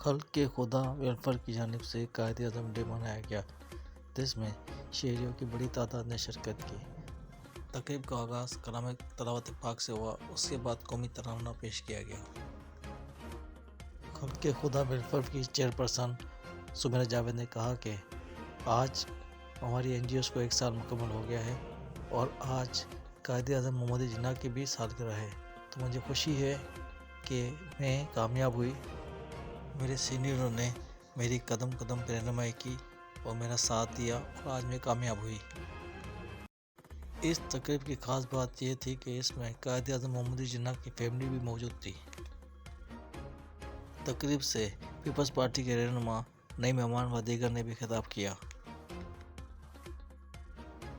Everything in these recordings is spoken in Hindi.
खल्क के खुदा वेलफेयर की जानिब से कायद-ए-आज़म डे मनाया गया। देश में शहरियों की बड़ी तादाद ने शिरकत की। तकरीब का आगाज़ कलाम तिलावत पाक से हुआ, उसके बाद कौमी तराना पेश किया गया। खल्क के खुदा वेलफेयर की चेयरपर्सन सुमेरा जावेद ने कहा कि आज हमारी NGOs को 1 साल मुकम्मल हो गया है और आज कायद-ए-आज़म मोहम्मद जिन्ना की भी सालगिरह है, तो मुझे खुशी है कि मैं कामयाब हुई। मेरे सीनियरों ने मेरी कदम कदम पर रहनुमाई की और मेरा साथ दिया और आज मैं कामयाब हुई। इस तकरीब की ख़ास बात यह थी कि इसमें कायद-ए-आज़म मोहम्मद जिन्ना की फैमिली भी मौजूद थी। तकरीब से पीपल्स पार्टी के रहनुमा, नई मेहमान व दीगर ने भी खिताब किया।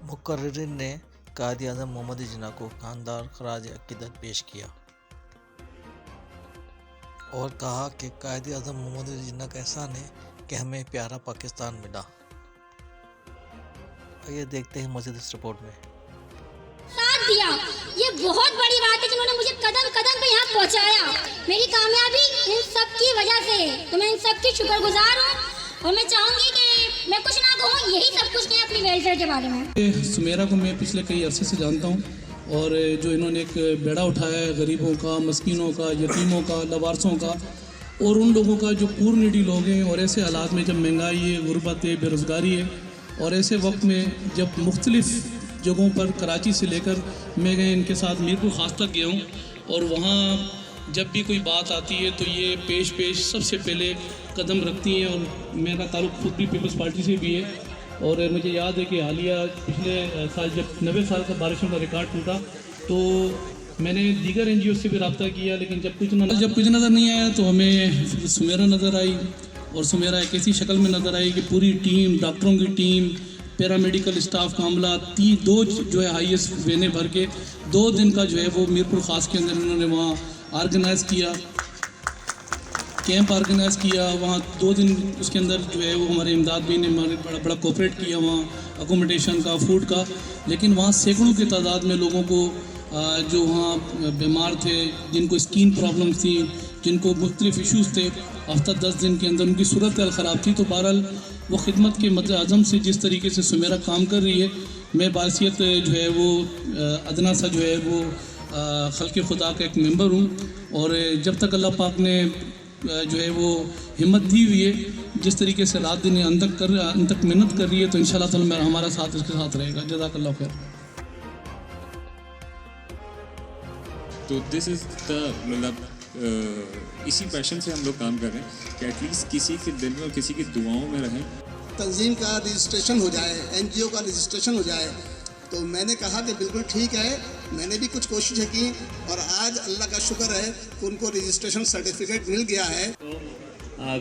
मुकर्रिरीन ने कायद-ए-आज़म मोहम्मद जिन्ना को खानदार खराज अकीदत पेश किया और कहा कि कायद-ए-आज़म मोहम्मद जिन्ना का एहसान है कि हमें प्यारा पाकिस्तान मिला। आइए देखते हैं मज़ीद इस रिपोर्ट में। साथ दिया, ये बहुत बड़ी बात है जिन्होंने मुझे कदम कदम पे यहाँ पहुँचाया। मेरी कामयाबी इन सब की वजह से है, तो मैं इन सब की शुक्रगुजार हूँ और मैं चाहूँगी कि मैं कुछ ना कहूँ, यही सब कुछ कहें अपनी वेलफेयर के बारे में। सुमेरा को मैं पिछले कई अरसे से जानता हूँ और जो इन्होंने एक बेड़ा उठाया है गरीबों का, मस्कीनों का, यतीमों का, लवारसों का और उन लोगों का जो पूर नीडी लोग हैं, और ऐसे हालात में जब महंगाई है, गुर्बत है, बेरोज़गारी है और ऐसे वक्त में जब मुख्तलिफ़ जगहों पर कराची से लेकर मैं गए इनके साथ मीरपुर ख़ास तक गया हूँ और वहाँ जब भी कोई बात आती है तो ये पेश सबसे पहले कदम रखती हैं और मेरा ताल्लुक़ खुद भी पीपल्स पार्टी से भी है। और मुझे याद है कि हालिया पिछले साल जब 90 साल का बारिशों का रिकॉर्ड टूटा तो मैंने दीगर NGO से भी रब्ता किया, लेकिन जब कुछ नज़र नहीं आया तो हमें सुमेरा नज़र आई और सुमेरा एक ऐसी शक्ल में नज़र आई कि पूरी टीम, डॉक्टरों की टीम, पैरामेडिकल स्टाफ का अमला, 2 जो है हाईएस्ट वेने भर के 2 दिन का जो है वो मीरपुर ख़ास के अंदर इन्होंने वहाँ ऑर्गेनाइज़ किया, कैंप ऑर्गेनाइज़ किया। वहाँ 2 दिन उसके अंदर जो है वो हमारे इमदाद भी ने हमारे बड़ा कोऑपरेट किया वहाँ अकोमोडेशन का, फूड का। लेकिन वहाँ सैकड़ों की तादाद में लोगों को जो वहाँ बीमार थे, जिनको स्किन प्रॉब्लम्स थी, जिनको मुख्तलिफ इशूज़ थे, हफ्ता 10 दिन के अंदर उनकी सूरत हाल ख़राब थी। तो बहरहाल वो खिदमत के मद्देआज़म से जिस तरीके से सुमेरा काम कर रही है, मैं बासियत जो है वो अदना सा जो है वो खल्क़े खुदा का एक मेंबर हूँ और जब तक अल्लाह पाक ने जो है वो हिम्मत दी हुई है, जिस तरीके से रात दिन अंत तक मेहनत कर रही है, तो इंशाअल्लाह ताला हमारा साथ इसके साथ रहेगा। जज़ाकल्लाह खैर। तो दिस इज़ द मतलब इसी पैशन से हम लोग काम कर रहे हैं कि एटलीस्ट किसी के दिल में और किसी की दुआओं में रहें। तंजीम का रजिस्ट्रेशन हो जाए, NGO का रजिस्ट्रेशन हो जाए, तो मैंने कहा कि बिल्कुल ठीक है। मैंने भी कुछ कोशिशें की और आज अल्लाह का शुक्र है कि उनको रजिस्ट्रेशन सर्टिफिकेट मिल गया है। तो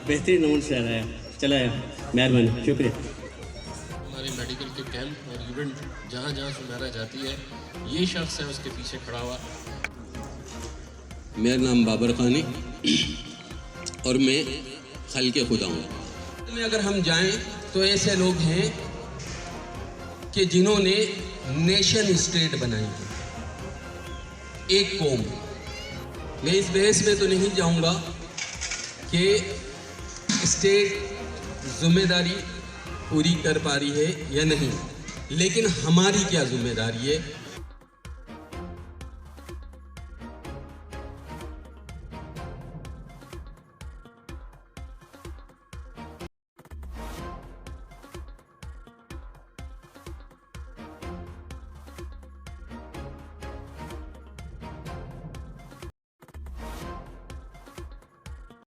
बेहतरीन नमूने से है, चला है, मेहरबानी, शुक्रिया। हमारे मेडिकल के कैंप और इवेंट जहाँ जहाँ सुमेरा जाती है, ये शख्स है उसके पीछे खड़ा हुआ। मेरा नाम बाबर खान है और मैं खल्क़े खुदा हूँ। में अगर हम जाएं तो ऐसे लोग हैं कि जिन्होंने नेशन स्टेट बनाई है, एक कौम। मैं इस बहस में तो नहीं जाऊंगा कि स्टेट जिम्मेदारी पूरी कर पा रही है या नहीं, लेकिन हमारी क्या जिम्मेदारी है